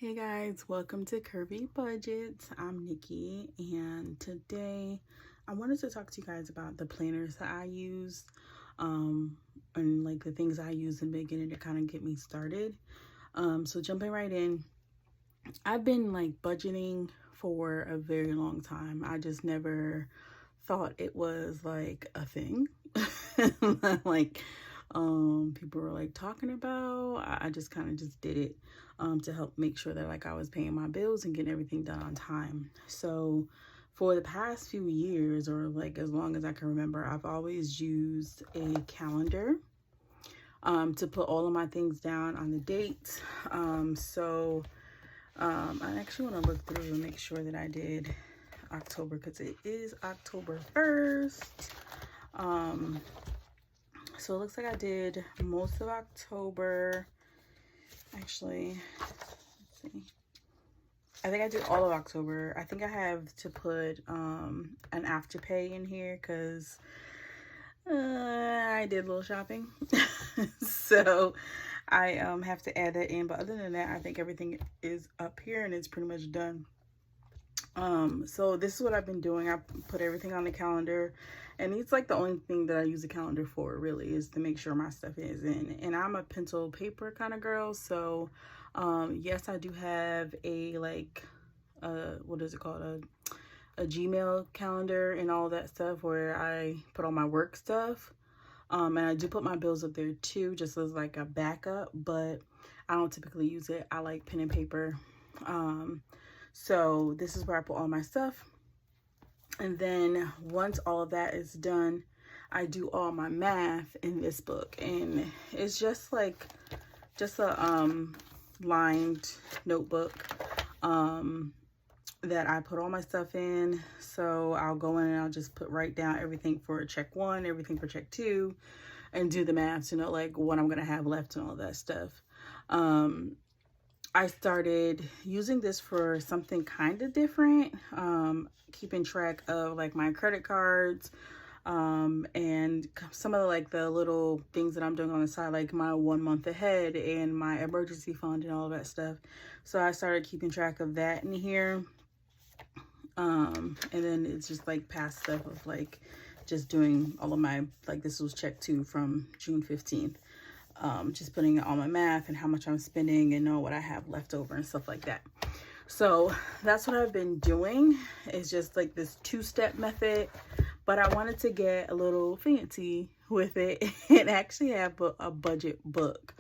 Hey guys, welcome to Curvy Budgets. I'm Nikki, and today I wanted to talk to you guys about the planners that I use, and like the things I use in the beginning to kind of get me started. So jumping right in, I've been like budgeting for a very long time. I just never thought it was like a thing. like People were like talking about. I just kind of just did it to help make sure that like I was paying my bills and getting everything done on time. So for the past few years, or like as long as I can remember, I've always used a calendar to put all of my things down on the dates. I actually want to look through and make sure that I did October, because it is October 1st. So it looks like I did most of October. Actually, let's see. I think I did all of October. I think I have to put an afterpay in here because I did a little shopping. So I have to add that in. But other than that, I think everything is up here and it's pretty much done. So this is what I've been doing. I put everything on the calendar, and it's like the only thing that I use the calendar for, really, is to make sure my stuff is in. And I'm a pencil paper kind of girl, so yes, I do have a what is it called, a Gmail calendar and all that stuff where I put all my work stuff. And I do put my bills up there too, just as like a backup, but I don't typically use it. I like pen and paper. So this is where I put all my stuff. And then once all of that is done, I do all my math in this book. And it's just a lined notebook that I put all my stuff in. So I'll go in and I'll just write down everything for check 1, everything for check 2, and do the math to know like what I'm gonna have left and all that stuff. I started using this for something kind of different, keeping track of like my credit cards, and some of like the little things that I'm doing on the side, like my 1 month ahead and my emergency fund and all that stuff. So I started keeping track of that in here. And then it's just like past stuff of like just doing all of my, like this was check 2 from June 15th. Just putting all my math and how much I'm spending and know what I have left over and stuff like that. So that's what I've been doing. It's just like this 2-step method, but I wanted to get a little fancy with it and actually have a budget book.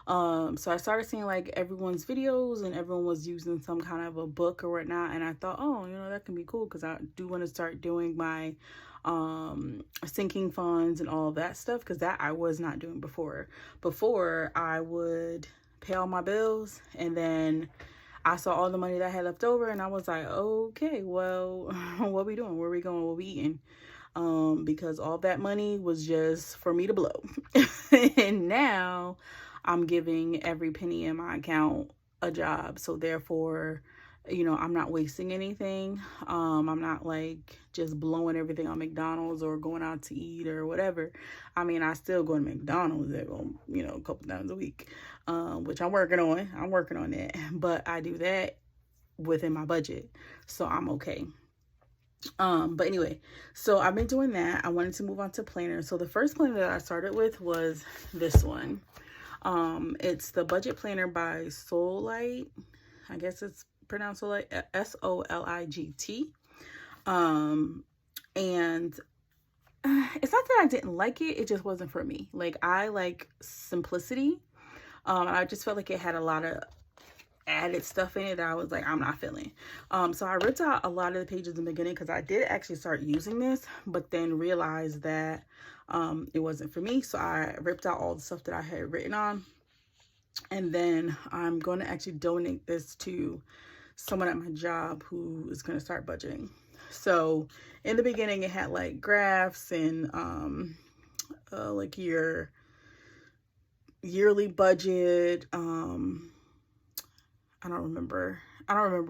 So I started seeing like everyone's videos and everyone was using some kind of a book or whatnot, and I thought, oh, that can be cool, because I do want to start doing my sinking funds and all of that stuff, because that I was not doing before. Before, I would pay all my bills and then I saw all the money that I had left over and I was like, okay, well, what we doing? Where we going? What we eating? Because all that money was just for me to blow. And now I'm giving every penny in my account a job. So therefore, I'm not wasting anything. I'm not like just blowing everything on McDonald's or going out to eat or whatever. I mean, I still go to McDonald's, a couple times a week, which I'm working on. I'm working on that. But I do that within my budget. So I'm okay. But anyway, so I've been doing that. I wanted to move on to planners. So the first planner that I started with was this one. It's the budget planner by Soligt. I guess it's pronounced Soligt, Soligt. And it's not that I didn't like it, it just wasn't for me. Like, I like simplicity. I just felt like it had a lot of added stuff in it that I was like, I'm not feeling. So I ripped out a lot of the pages in the beginning because I did actually start using this, but then realized that it wasn't for me. So I ripped out all the stuff that I had written on. And then I'm going to actually donate this to someone at my job who is going to start budgeting. So in the beginning, it had like graphs and like your yearly budget. I don't remember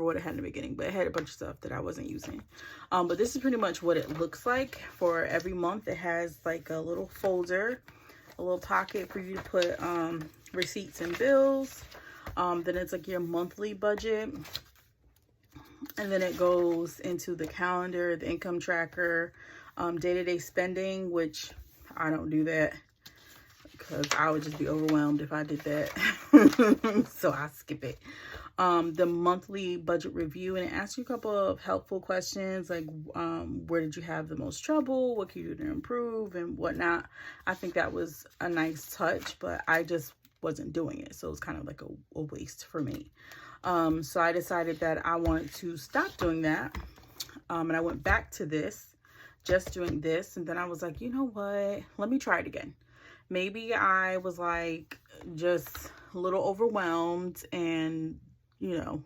what it had in the beginning, but it had a bunch of stuff that I wasn't using. But this is pretty much what it looks like for every month. It has like a little folder, a little pocket for you to put receipts and bills. Then it's like your monthly budget. And then it goes into the calendar, the income tracker, day-to-day spending, which I don't do that because I would just be overwhelmed if I did that. So I skip it. The monthly budget review, and it asks you a couple of helpful questions like where did you have the most trouble, what can you do to improve, and whatnot. I think that was a nice touch, but I just wasn't doing it, so it was kind of like a waste for me. So I decided that I wanted to stop doing that, and I went back to this, just doing this, and then I was like, you know what, let me try it again. Maybe I was like just a little overwhelmed and, you know,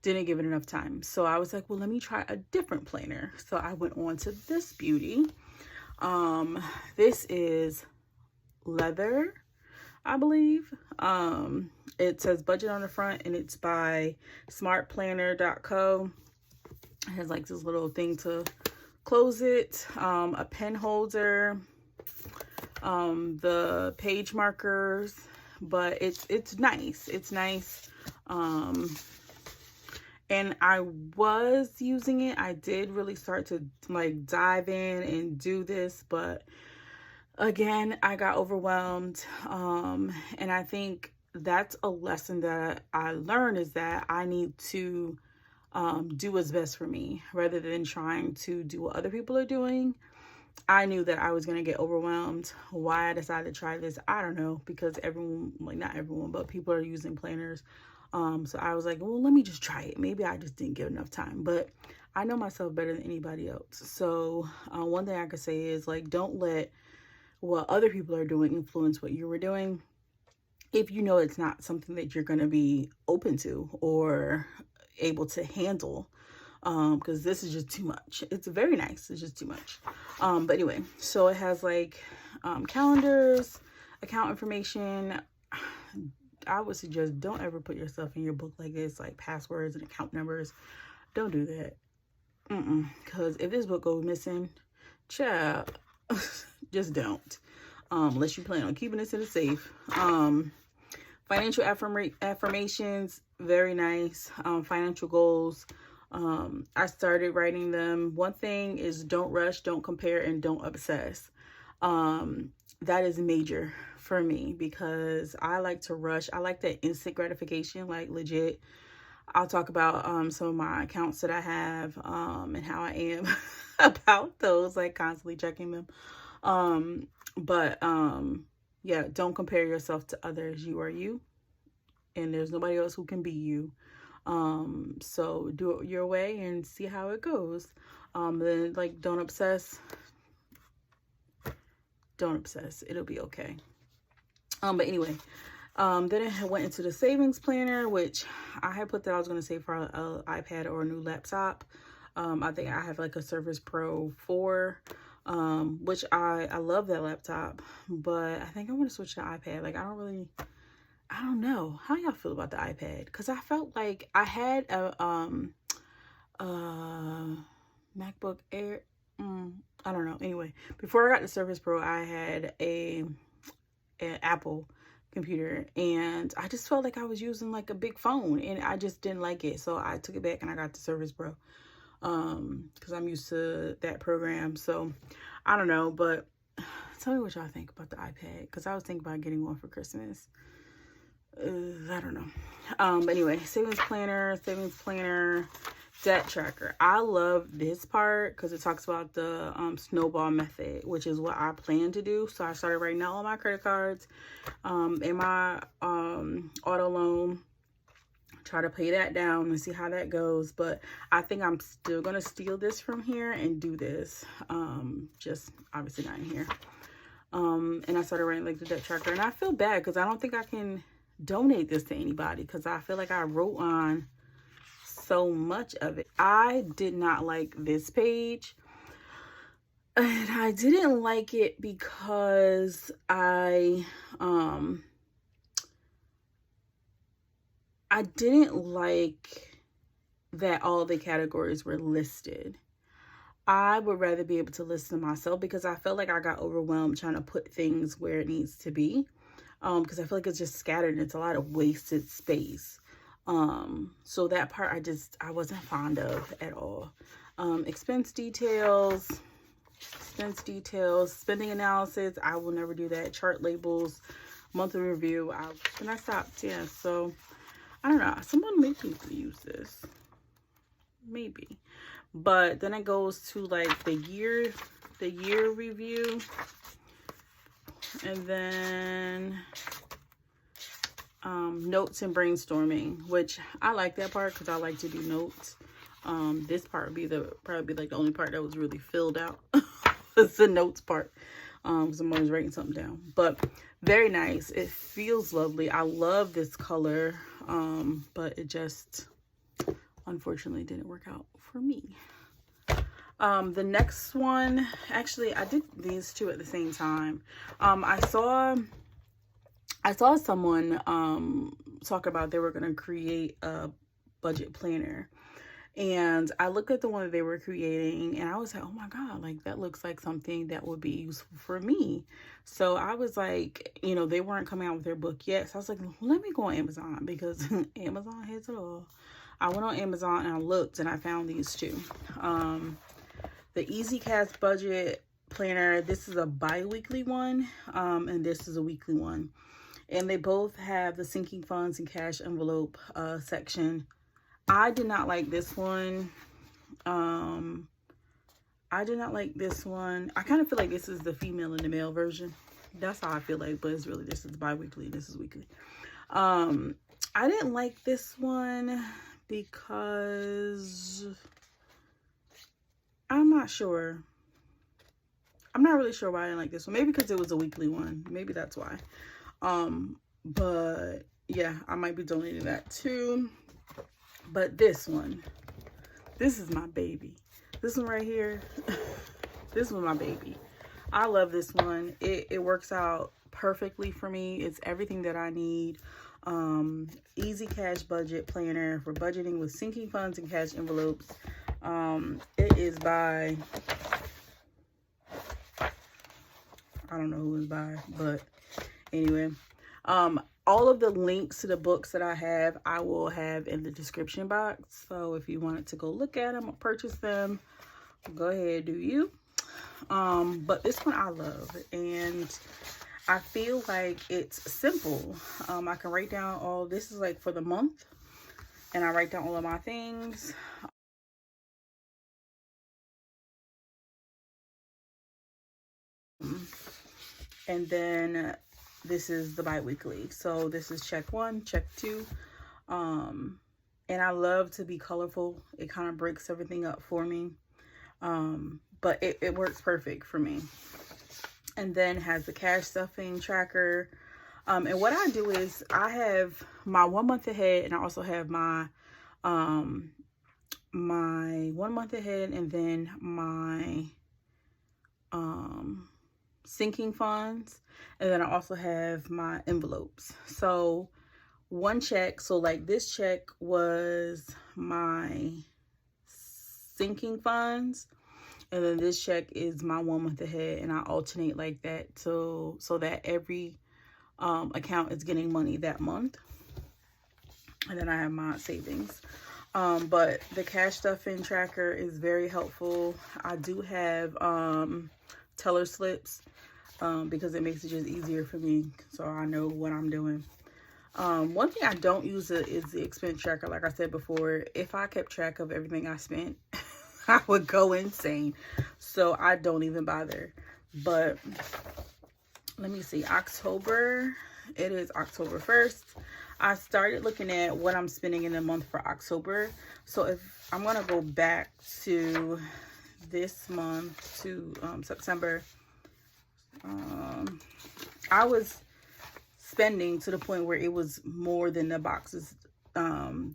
didn't give it enough time. So I was like, well, let me try a different planner. So I went on to this beauty. This is leather, I believe. It says budget on the front, and it's by smartplanner.co. It has like this little thing to close it, a pen holder, the page markers, but it's nice. It's nice. And I was using it. I did really start to like dive in and do this, but again, I got overwhelmed. And I think that's a lesson that I learned, is that I need to do what's best for me rather than trying to do what other people are doing. I knew that I was going to get overwhelmed. Why I decided to try this, I don't know, because everyone, like not everyone, but people are using planners. So I was like, well, let me just try it. Maybe I just didn't give enough time, but I know myself better than anybody else. So one thing I could say is, like, don't let what other people are doing influence what you were doing. If you know it's not something that you're going to be open to or able to handle, because this is just too much. It's very nice. It's just too much. But anyway, so it has like calendars, account information. I would suggest don't ever put yourself in your book like this, like passwords and account numbers. Don't do that. Because if this book goes missing, child, just don't. Unless you plan on keeping this in a safe. Financial affirmations, very nice. Financial goals. I started writing them. One thing is, don't rush, don't compare, and don't obsess. That is major for me because I like to rush. I like that instant gratification, like legit. I'll talk about some of my accounts that I have and how I am about those, like constantly checking them. Yeah, don't compare yourself to others. You are you, and there's nobody else who can be you. So do it your way and see how it goes. Then like don't obsess. Don't obsess. It'll be okay. But anyway, then I went into the savings planner, which I had put that I was going to save for an iPad or a new laptop. I think I have like a Surface Pro 4, which I love that laptop, but I think I want to switch to iPad. Like, I don't know. How y'all feel about the iPad? Because I felt like I had a MacBook Air. I don't know. Anyway, before I got the Surface Pro, I had an Apple computer, and I just felt like I was using like a big phone, and I just didn't like it. So I took it back and I got the Surface Pro because I'm used to that program. So I don't know, but tell me what y'all think about the iPad, because I was thinking about getting one for Christmas. I don't know. But anyway, savings planner, debt tracker. I love this part because it talks about the snowball method, which is what I plan to do. So I started writing out all my credit cards and my auto loan, try to pay that down and see how that goes. But I think I'm still gonna steal this from here and do this, just obviously not in here. And I started writing like the debt tracker, and I feel bad because I don't think I can donate this to anybody because I feel like I wrote on so much of it. I did not like this page, and I didn't like it because I didn't like that all the categories were listed. I would rather be able to list them myself because I felt like I got overwhelmed trying to put things where it needs to be. because I feel like it's just scattered and it's a lot of wasted space. So that part I wasn't fond of at all. Expense details, spending analysis, I will never do that. Chart labels, monthly review, and I stopped. Yeah, so I don't know. Someone maybe needs to use this, maybe. But then it goes to like the year review, and then notes and brainstorming, which I like that part because I like to do notes. This part would probably be like the only part that was really filled out. It's the notes part, because I'm always writing something down. But very nice. It feels lovely. I love this color, but it just unfortunately didn't work out for me. The next one, actually, I did these two at the same time. I saw someone talk about they were going to create a budget planner. And I looked at the one that they were creating and I was like, oh my God, like that looks like something that would be useful for me. So I was like, you know, they weren't coming out with their book yet. So I was like, let me go on Amazon, because Amazon has it all. I went on Amazon and I looked and I found these two. The Easy Cash Budget Planner. This is a bi-weekly one, and this is a weekly one. And they both have the sinking funds and cash envelope section. I did not like this one. I did not like this one. I kind of feel like this is the female and the male version. That's how I feel like, but it's really, this is bi-weekly, this is weekly. I didn't like this one because I'm not sure. I'm not really sure why I didn't like this one. Maybe because it was a weekly one. Maybe that's why. But yeah, I might be donating that too. But this one, this is my baby. This one right here, this one's my baby. I love this one. It works out perfectly for me. It's everything that I need. Easy Cash Budget Planner for budgeting with sinking funds and cash envelopes. It is by, I don't know who it's by, but anyway, all of the links to the books that I have, I will have in the description box. So if you wanted to go look at them or purchase them, go ahead, do you. But this one I love, and I feel like it's simple. I can write down all, this is like for the month, and I write down all of my things. And then this is the bi-weekly. So this is check 1, check 2. And I love to be colorful. It kind of breaks everything up for me. But it works perfect for me. And then has the cash stuffing tracker. And what I do is I have my 1 month ahead, and I also have my my 1 month ahead, and then my sinking funds, and then I also have my envelopes. So one check, so like this check was my sinking funds, and then this check is my 1 month ahead, and I alternate like that so that every account is getting money that month. And then I have my savings. But the cash stuffing tracker is very helpful. I do have teller slips because it makes it just easier for me, so I know what I'm doing. One thing I don't use is the expense tracker. Like I said before, if I kept track of everything I spent, I would go insane. So I don't even bother. But let me see, October, it is October 1st. I started looking at what I'm spending in the month for October. So if I'm gonna go back to this month, to September, I was spending to the point where it was more than the boxes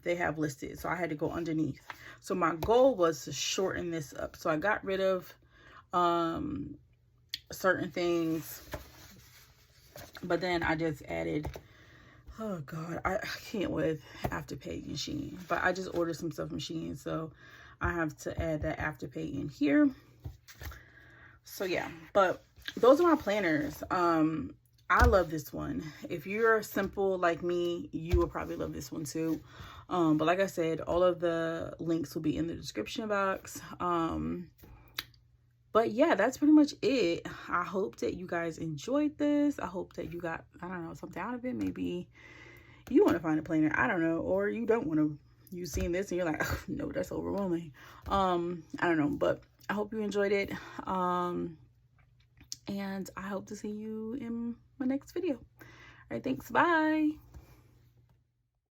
they have listed, so I had to go underneath. So my goal was to shorten this up. So I got rid of certain things, but then I just added, oh God, I can't with Afterpay and Shein, but I just ordered some stuff from Shein, so I have to add that Afterpay in here. So yeah, but those are my planners. I love this one. If you're simple like me, you will probably love this one too. But like I said, all of the links will be in the description box. But yeah, that's pretty much it. I hope that you guys enjoyed this. I hope that you got, I don't know, something out of it. Maybe you want to find a planner, I don't know, or you don't want to. You seen this and you're like, oh, no, that's overwhelming. I don't know, but I hope you enjoyed it. And I hope to see you in my next video. All right, thanks. Bye.